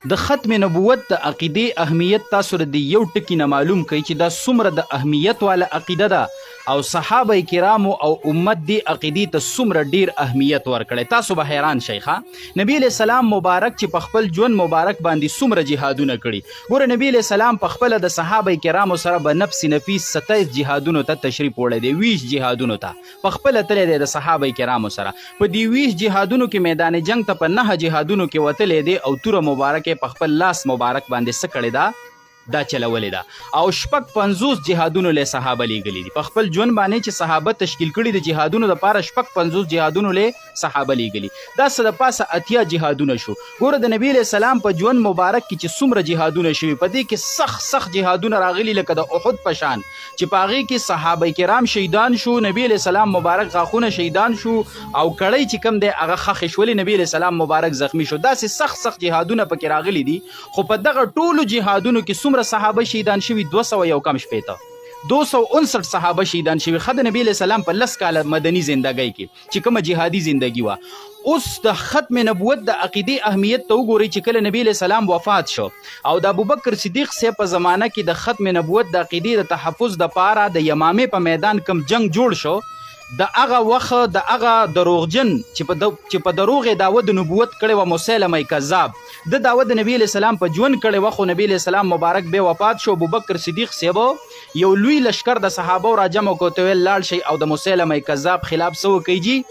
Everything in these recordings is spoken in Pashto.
د ختم نبوت د عقیدې اهمیت تاسو د یو ټکي نه معلوم کړئ چې دا څومره د اهمیت والا عقیده ده او صحابه کرامو او امت دی عقیدې ته څومره ډیر اهمیت ورکړی. تاسو به حیران شئ. نبی علیہ السلام مبارک چې په خپل ژوند مبارک باندې څومره جهادونه کړي. ګوره نبی علیہ السلام په خپله د صحابه کرامو سره به نفس نفیس 27 جهادونو ته تشریف وړی دی، 20 جهادونو ته په خپله تللی دی د صحابه کرامو سره. په دې 20 جهادونو کې میدان جنگ ته په 9 جهادونو کې وتلی دی او توره مبارکه په خپل لاس مبارک باندې څه کړې ده، دا چلولې ده. او شپږ 50 جهادونو له صحابه لیږلي دي په خپل ژوند باندې چې صحابه تشکیل کړي د جهادونو دپاره. شپږ 50 جهادونو له صحابه لیږلي، دا څه د پاسه 80 جهادونه شو. ګوره د نبی علیہ السلام په ژوند مبارک کې چې څومره جهادونه شوي، په دې کې سخت جهادونه راغلي لکه د احد په شان چې په هغې کې صحابه کرام شهیدان شو، نبی علیہ السلام مبارک غاښونه شهیدان شو او کړۍ چې کوم دی هغه خښې شولې، نبی علیہ السلام مبارک زخمی شو. داسې سخت جهادونه پکې راغلي دي. خو په دغه ټولو جهادونو کې څومره صحابه شهیدان شوي؟ 259 صحابه شهیدان شوي. د نبی علیہ السلام په 10 کاله مدني زندګۍ کې چې کومه جهادي زندګي وه. اوس د ختم نبوت د عقیدې اهمیت ته وګورئ چې کله نبی علیہ السلام وفات شو او د ابوبکر صدیق صاحب په زمانه کې د ختم نبوت د عقیدې د تحفظ دپاره د یمامې په میدان کم جنگ جوړ شو، د هغه وخت د هغه دروغجن چې په دروغ یې دعوه د نبوت کړې وه مسیلمه کذاب، د دعوه د نبی علیہ السلام په ژوند کړې وه. خو نبی علیہ السلام مبارک بیا وفات شو. ابوبکر صدیق صاحب یو لوی لشکر د صحابه راجمع کړ، ورته ویل لاړ شئ او د مسیلمه کذاب خلاف څه وکئ جی؟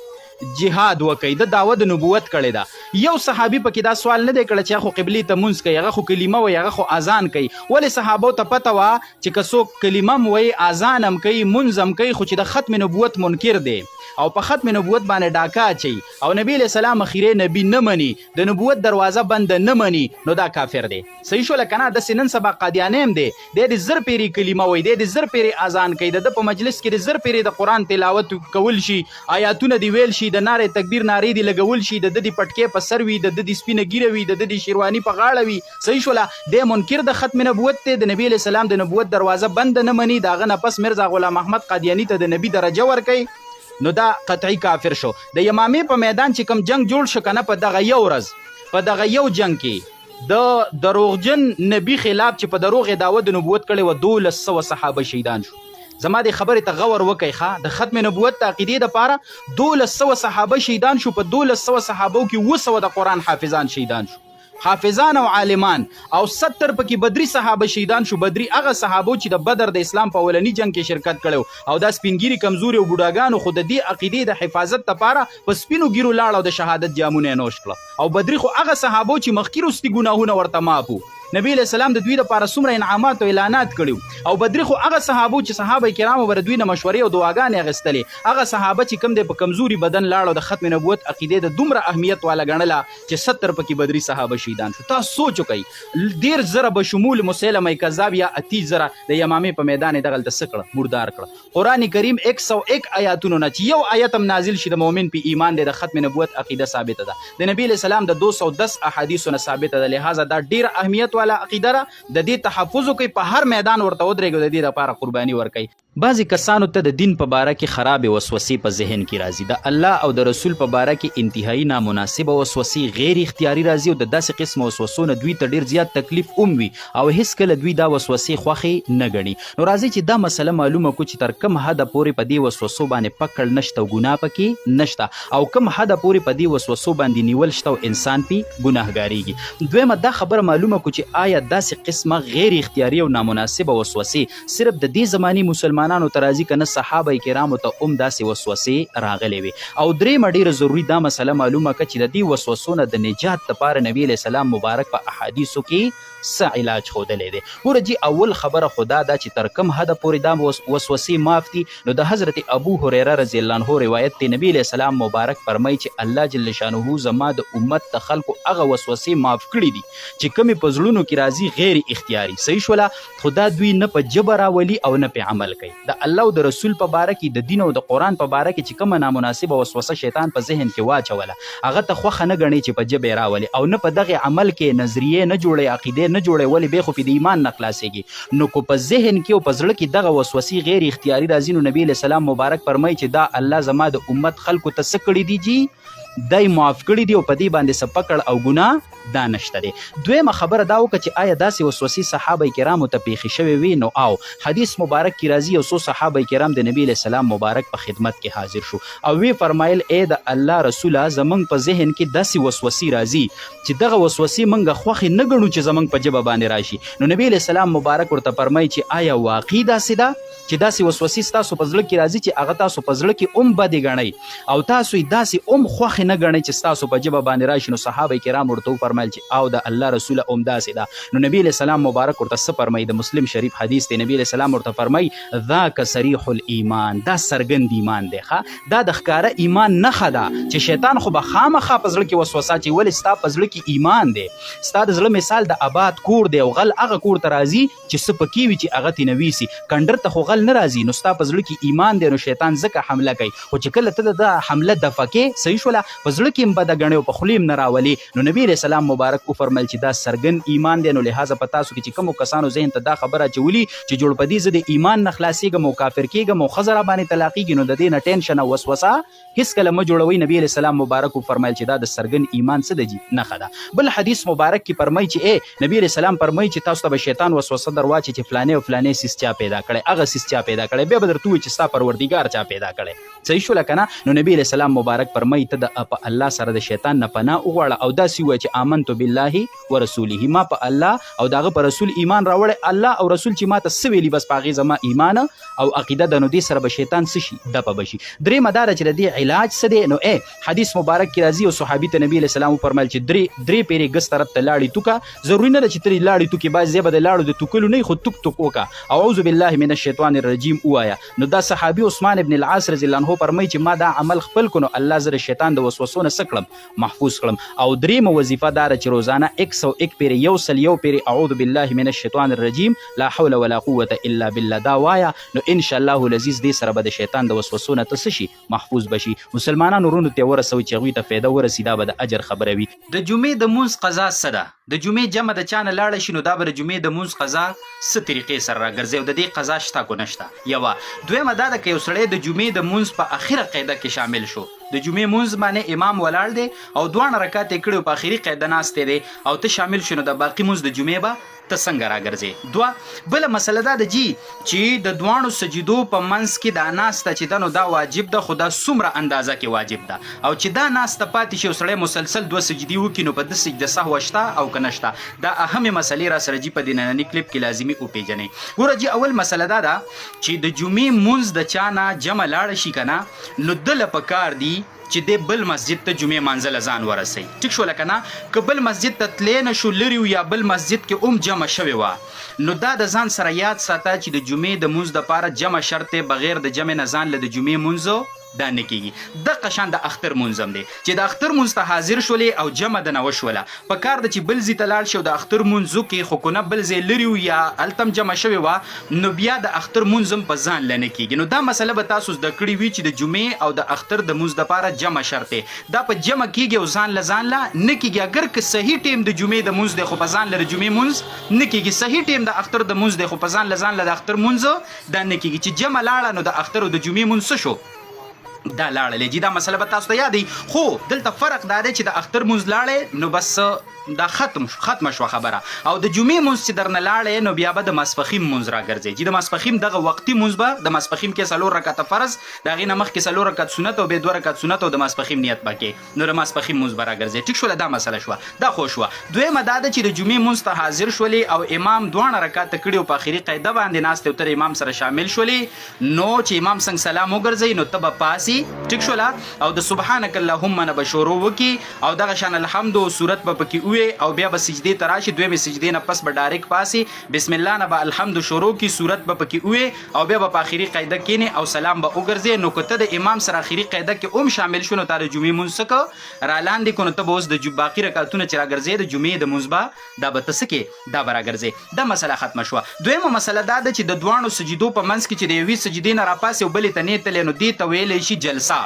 جهاد وکړي. د دعوه د نبوت کړی ده. یو صحابي پکې دا سوال نه دی کړی چې هغه خو قبلې ته مونځ کوي، هغه خو کلمه وایي، هغه خو اذان کوي. ولې صحابو ته پته وه چې که څوک کلمه هم وایي، اذان هم کوي، مونځ هم کوي، خو چې د ختم نبوت منکر دی او په ختم نبوت باندې ډاکه اچي او نبی علیہ السلام اخیری نبی نه مني، د نبوت دروازه بند نه مني، نو دا کافر دی. صحیح شوله که نه؟ داسې نن سبا قادیانی هم دی، دی د زر پیرې کلمه وایي، دی د زر پیرې اذان کوي، د په مجلس کې د زر پیرې د قرآن تلاوت کول شي، آیاتونه دی ویل شي، د نارې تکبیر نارې دی لګول شي، د دې پټکې په سر وي، د دې سپینه ګیره وي، د دې شیرواني په غاړه وي. صحیح شوله؟ دی منکر د ختم نبوت دی، د نبی علیہ السلام د نبوت دروازه بند نه مني. د هغه نه پس مرزا غلام احمد قادیانی ته د نبی درجه ورکوي، نو دا قطعی کافر شو. د یمامې په میدان چې کوم جنگ جوړ شو کنه، په دغه یو ورځ په دغه یو جنگ کې د دروغجن نبی خلاف چې په دروغ دعوه د نبوت کړی و 1200 صحابه شهیدان شو. زما د خبرې ته غور وکئ. د ختم نبوت د عقیدې دپاره 1200 صحابه شهیدان شو. په 1200 صحابو کې 200 د قرآن حافظان شهیدان شو، حافظان او عالمان، او 70 پکې بدري صحابه شهیدان شو. بدري هغه صحابو چې د بدر د اسلام په اولني جنگ کې شرکت کړو او دا سپینګیري کمزوري او بوډاګانو خو د دې عقیدې د حفاظت لپاره په سپینو ګیرو لاړ او د شهادت جامونه یې نوش کړه. او بدري خو هغه صحابو چې مخکې وروستي ګناهونه ورته معاف وو، نبی علیہ السلام د دوی دپاره څومره انعامات او اعلانات کړي. او بدري خو هغه صحابو چې صحابه کرامو به د دوی نه مشورې او دعاګانې اخیستلې، هغه صحابه چې کوم دی په کمزوري بدن لاړ او د ختم نبوت عقیدې د دومره اهمیت والا ګڼله چې 70 پکې بدري صحابه شهیدان شو. تاسو سوچ وکئ، 1.5 زره به شمول مسیلمه کذاب یا 30 زره د یمامې په میدان دغلته څه کړه؟ مردار کړه. قرآن کریم 101 آیاتونو نه چې یو آیت هم نازل شي د مؤمن په ایمان دی، د ختم نبوت عقیده ثابته ده. د نبی علیہ السلام د 210 احادیثو نه ثابته ده. لہذا دا ډیر اهمیت والا عقیده ده. د دې تحفظ کوي، په هر میدان ورته ودرېږو، د دې لپاره قرباني ورکوي. بعضې کسانو ته د دین په باره کې خرابې وسوسې په ذهن کې راځي. د الله او د رسول په باره کې انتهایی نامناسبه وسوسې غیر اختیاري راځي او د داسې قسم وسوسو نه دوی ته ډېر زیات تکلیف هم وي او هیڅکله دوی دا وسوسې خوښې نه ګڼي. نو راځئ چې دا مسله معلومه کړو چې تر کوم حده پورې په دې وسوسو باندې پکړ نشته او ګناه پکې نشته، او کوم حده پورې په دې وسوسو باندې نیول شته او انسان پې ګناهګارېږي. دویمه دا خبره معلومه کړو چې آیا داسې قسمه غیر اختیاري او نامناسبه وسوسې صرف د دې زماني مسلمانانو ته راځي که نه صحابه کرامو ته هم داسې وسوسې راغلې وي؟ او درېیمه ډېره ضروري دا مسله معلومه کړه چې د دې وسوسو نه د نجات لپاره نبی علیہ السلام مبارک په احادیثو کې څه علاج ښودلی دی. ګوره جي اول خبره خو دا ده چې تر کوم حده پورې دا وسوسې معاف دي، نو د حضرت ابو هریره رضی الله عنه روایت دی، نبی علیہ السلام مبارک فرمایي چې الله جل شانه زما د امت د خلکو هغه وسوسې معاف کړي دي چې کومې په زړونو کې راځي غیر اختیاري. صحیح شوله؟ خو دا دوی نه په ژبه راولي او نه پې عمل کوي. د الله او د رسول په باره کې، د دین او د قرآن په باره کې چې کومه نامناسبه وسوسه شیطان په ذهن کې واچوله، هغه ته خوښه نه ګڼي چې په ژبه یې راولي او نه په دغې عمل کې نظریې نه جوړوي، عقیدې نه جوړوي، ولې بیا خو پې د ایمان نه خلاصېږي. نو که په ذهن کې او په زړه کې دغه وسوسې غیر اختیاري راځي، نو نبی علیہ السلام مبارک فرمایي چې دا الله زما د امت خلکو ته څه کړي دي جي؟ دای معاف کړي دي او په دې باندې څه پکړ او ګناه دا نشته دی. دویمه خبره دا وکړه چې آیا داسې وسوسې صحابه کرامو ته پیښې شوې وي؟ نو او حدیث مبارک کې راځي یو څو صحابه کرام د نبی علیه السلام مبارک په خدمت کې حاضر شو او وی فرمایل ای د الله رسوله زمونږ په ذهن کې داسې وسوسې راځي چې دغه وسوسې موږ خوښې نه ګڼو چې زمونږ په ژبه باندې راشي. نو نبی علیه السلام مبارک ورته فرمایي چې آیا واقعي داسې ده چې داسې وسوسې ستاسو په زړه کې راځي چې هغه تاسو په زړه کې بدې ګڼئ او تاسو یې داسې خوښې نه ګڼئ چې ستاسو په ژبه باندې راشي؟ نو صحابه کرام ورته وفرمیل چې او د الله رسوله داسې ده. نو نبی علیه السلام مبارک ورته څه فرمایي؟ د مسلم شریف حدیث دی. نبی علیه السلام ورته فرمایي ذاک صریح الایمان، دا څرګند ایمان دی. دا د ښکاره ایمان نښه ده چې شیطان خو به خامخا په زړه کې وسوسه چې ولې ستا په زړه کې ایمان دی، ستا د زړه مثال د آباد کور دی او غل هغه کور ته راځي چې څه پکې وي چې هغه ترې نه ویسي. کنډر ته خو غل نه راځي، نو ستا په زړه کې ایمان دی نو شیطان ځکه حمله کوي. خو چې کله ته د حمله دفع کې صحیح شوله په زړه کې هم بده ګڼې او په خولې هم نه راولي، نو نبي علیه السلام مبارک وفرمیل چې دا څرګند ایمان دی. نو لهذا په تاسو کې چې کومو کسانو ذهن ته دا خبره اچولي چې جوړ په دې زه د ایمان نه خلاصېږم او کافر کېږم او ښځه راباندې طلاقېږي، نو د دې نه ټینشن او وسوسه هېڅکله مه جوړوئ. نبي علیه السلام مبارک وفرمیل چې دا د څرګند ایمان څه دی نښه ده. بل حدیث مبارک کې فرمایي چې نبي علیه السلام فرمایي چې تاسو ته به شیطان وسوسه در واچي چې فلانې او فلانې سیس چا پیدا کړی، هغه سیس چا پیدا کړی، بیا به درته ووایي چې ستا پروردګار چا پیدا کړی. صحیح شوله که نه؟ نو نبي علیه السلام مبارک فرمایي ته په الله سره د شیطان نه پناه وغواړه او داسې ووایه چې آمنتو بالله ورسوله، ما په الله او د هغه په رسول ایمان راوړی، الله او رسول چې ما ته څه ویلي بس په هغې زما ایمان او عقیده ده، نو دې سره به شیطان څه شي دپه به شي. درېیمه دا ده چې د دې علاج څه دی؟ نو حدیث مبارک کې راځي یو صحابي ته نبي علیه السلام وفرمیل چې درې پیرې ګس طرف ته لاړې توکه، ضروري نه ده چې ته لاړې توکې، باید ځای به د لاړو د توکلو نه خو توک توک وکړه او اعوذ بالله من الشیطان الرجیم ووایه. نو دا صحابي عثمان ابن العاص رضی الله عنه فرمایي چې ما دا عمل خپل کړو، الله زه د شیطان د وسوسو نه څه کړم؟ محفوظ کړم. او درېیمه وظیفه دا ده چې روزانه 101 پیرې یو پیرې اعوذ بالله من الشیطان الرجیم لا حول ولا قوة الا بالله دا وایه، نو ان شاء الله العزیز دې سره به د شیطان د وسوسو نه ته څه شي؟ محفوظ بشي. مسلمانانو ورونو ته ورسوي چې هغوی ته فایده ورسي، دا به د اجر خبره وي. د جمعې د مونځ قضا څه ده؟ د جمعې جمع د چا نه لاړه شي نو دا به د جمعې د مونځ قضا څه طریقې سره راګرځي او د دې قضا شته کو نشته؟ یوه. دویمه دا ده که یو سړی د جمعې د مونځ په اخره قاعده کې شامل شو، د جمعې مونځ باندې امام ولاړ دی او 2 رکعات یې کړي او په اخري قاعده ناست دی او ته شامل شو، نو د باقي مونځ د جمعې به ته څنګه راګرځې؟ دوه. بله مسله دا ده چې د 2 سجدو په منځ کې دا ناسته چې ده نو دا واجب ده، خو دا څومره اندازه کې واجب ده؟ او چې دا ناسته پاتې شي یو سړی مسلسل 2 سجدې وکړي نو په ده سجده سهوه شته او که نه شته؟ دا اهمې مسلې را سره په دې ننني کلیپ کې لازمي وپېژنئ. ګوره اول مسله دا ده چې د جمعې مونځ د چا نه جمع لاړه شي که نه، نو دله پکار دي چې د بل مسجد ته جمعې مانځله ځان ورسوي. ټیک شوله که نه؟ که بل مسجد ته تلی نه شو، لرې یا بل مسجد کې جمع شوې وه، نو دا د ځان سره یاد ساته چې د جمعې د مونځ دپاره جمع شرط دی، بغیر د جمع نه ځان له د جمعې مونځ دا نه کېږي. دقه شان د اختر مونځ هم دی چې د اختر مونځ ته حاضر شولې او جمع د نه وشوله، په کار ده چې بل ځای ته لاړ شي او د اختر مونځ وکړي، خو که نه بل ځای لرې و یا هلته هم جمع شوې وه، نو بیا د اختر مونځ هم په ځان له نه کېږي. نو دا مسله به تاسو زده کړي وي چې د جمعې او د اختر د مونځ دپاره جمع شرط دی، دا په جمع کېږي او ځان له نه کېږي. اگر که صحیح ټیم د جمعې د مونځ دی خو په ځان له د جمعې مونځ نه کېږي، صحیح ټیم د اختر د مونځ دی خو په ځان له د اختر مونځ دا نه کېږي. چې جمع لاړه نو د اختر او د جمعې مونځ څه شو؟ دا لاړلې. دا مسله به تاسو ته یادوي، خو دلته فرق دا دی چې د اختر مونځ لاړې نو بس دا ختمه شوه خبره، او د جمعې مونځ چې درنه لاړې نو بیا به د ماسپښین مونځ راګرځي. چې د ماسپښین دغه وقتي مونځ به د ماسپښین کې 4 رکعته فرض، د هغې نه مخکې 4 رکعت سنت او بیا 2 رکعت سنت او د ماسپښین نیت به کې، نو د ماسپښین مونځ به راګرځي. ټیک شوله؟ دا مسله شوه، دا خو شوه. دویمه دا ده چې د جمعې مونځ ته حاضر شولې او امام 2 رکعته کړي او په اخري قاعده باندې ناست او تر امام سره شامل شولې، نو چې امام څنګه سلام وګرځوي نو ته به پاسي. ټیک شوله؟ او د سبحانک اللهم نه به شروع وکړي او دغه شان الحمد او صورت به پکې ووایي او بیا به سجدې ته راشي، دویمې سجدې نه پس به ډایرکټ پاسي، بسم الله نه به الحمد شروع کړي، صورت به پکې ووایي او بیا به په اخري قاعده کښېنې او سلام به وګرځې. نو که ته د امام سره اخري قاعده کې شامل شو نو تا د جمعې مونځ څه که را لاندې کړو، نو ته به اوس د باقي رکعتونه چې راګرځې د جمعې د مونځ به دا به ته څه کې دا به راګرځې. دا مسله ختمه شوه. دویمه مسله دا ده چې د 2 سجدو په منځ کې چې د یوې سجدې نه راپاسې او بلې ته نه تلې نو دې ته ویلی شي جلسه.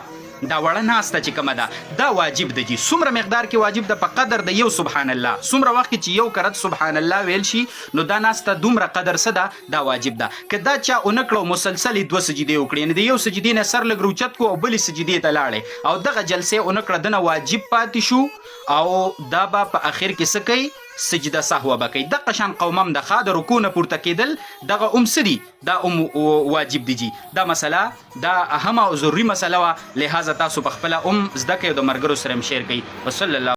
دا وړه ناسته چې کومه ده دا واجب ده جی څومره مقدار کې واجب ده په قدر د یو سبحان الله څومره وخت چې یو کرت سبحان الله ویل شي نو دا ناسته دومره قدر څه ده دا واجب ده که دا چا اونکړو مسلسل دوه سجدي وکړي نه د یو سجدي نه سر لګ روچت کو او بلې سجدي ته لاړې او دغه جلسه اونکړه دنه واجب پاتې شو او دا به په اخر کې څه کوي سجده سهو به کوي دغه شان قومم د خا د رکوع نه پورته کېدل دغه سدي دا واجب دي جی دا مسله دا اهمه او ضروري مسله وه لهذا تاسو په خپله زده کوئ او د ملګرو سره هم شیر کوئ وصلی الله